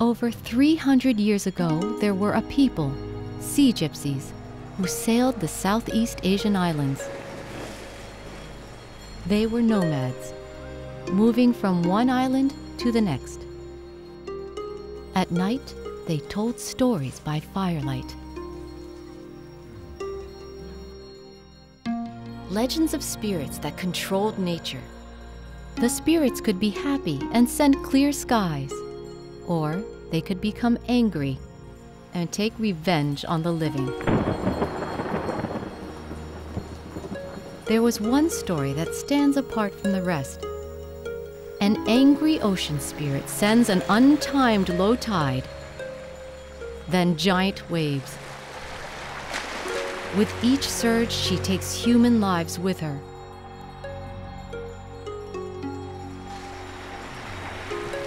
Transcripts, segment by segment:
Over 300 years ago, there were a people, sea gypsies, who sailed the Southeast Asian islands. They were nomads, moving from one island to the next. At night, they told stories by firelight. Legends of spirits that controlled nature. The spirits could be happy and send clear skies, or they could become angry and take revenge on the living. There was one story that stands apart from the rest. An angry ocean spirit sends an untimed low tide, then giant waves. With each surge, she takes human lives with her.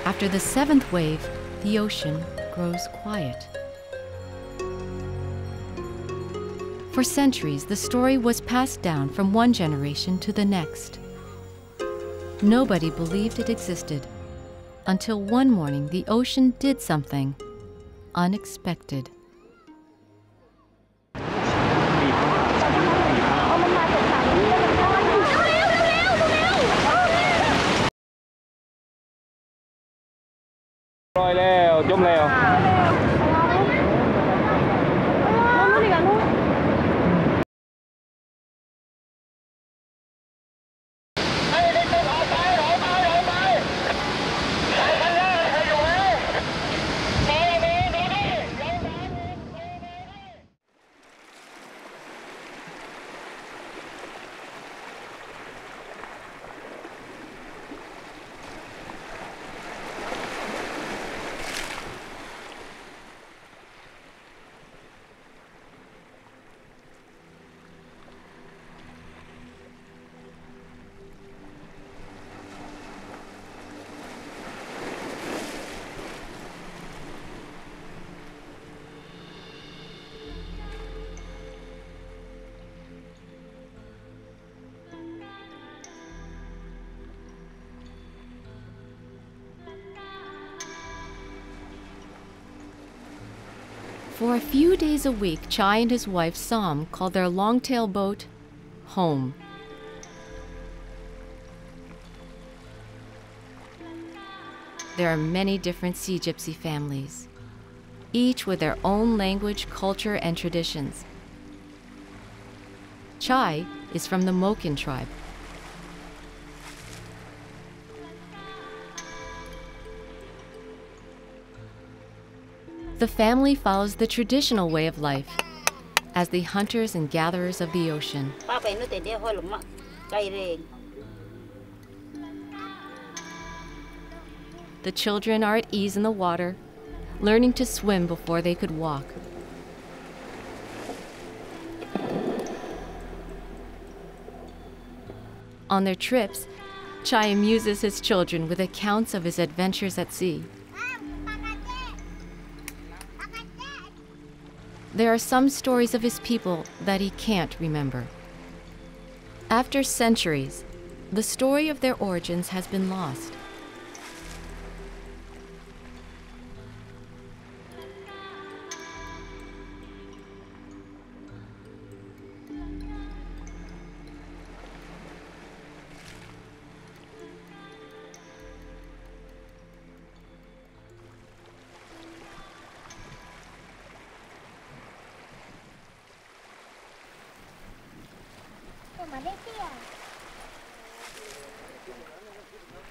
After the seventh wave, the ocean grows quiet. For centuries, the story was passed down from one generation to the next. Nobody believed it existed, until one morning the ocean did something unexpected. Rồi leo, chôm leo. For a few days a week, Chai and his wife Sam called their long-tail boat home. There are many different sea gypsy families, each with their own language, culture, and traditions. Chai is from the Moken tribe. The family follows the traditional way of life as the hunters and gatherers of the ocean. The children are at ease in the water, learning to swim before they could walk. On their trips, Chai amuses his children with accounts of his adventures at sea. There are some stories of his people that he can't remember. After centuries, the story of their origins has been lost.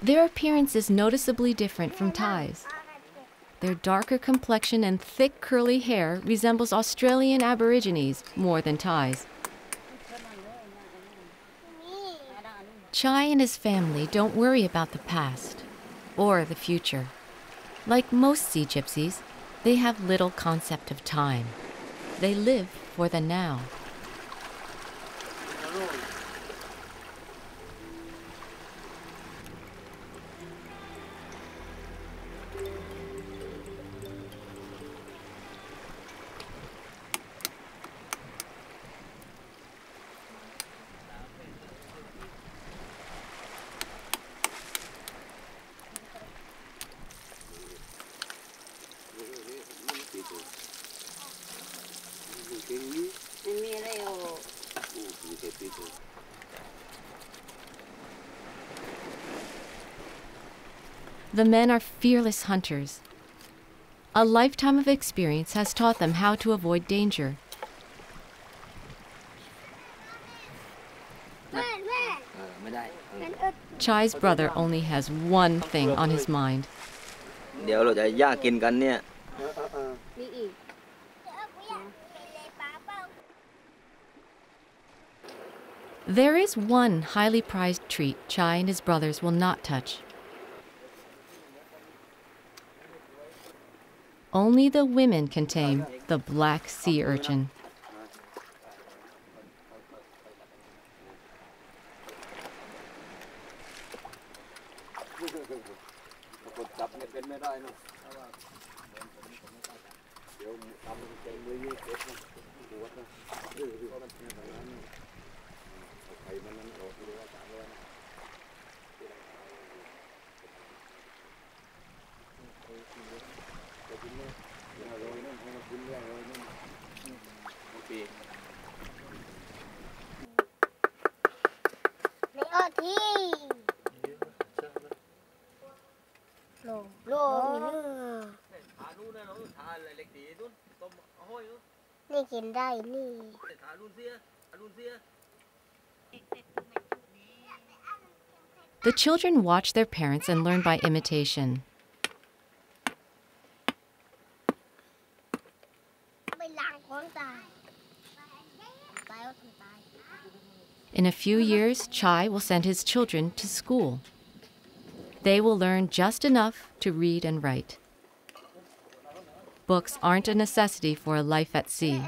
Their appearance is noticeably different from Thai's. Their darker complexion and thick curly hair resembles Australian Aborigines more than Thai's. Chai and his family don't worry about the past or the future. Like most sea gypsies, they have little concept of time. They live for the now. The men are fearless hunters. A lifetime of experience has taught them how to avoid danger. Chai's brother only has one thing on his mind. There is one highly prized treat Chai and his brothers will not touch. Only the women can tame the black sea urchin. The children watch their parents and learn by imitation. In a few years, Chai will send his children to school. They will learn just enough to read and write. Books aren't a necessity for a life at sea.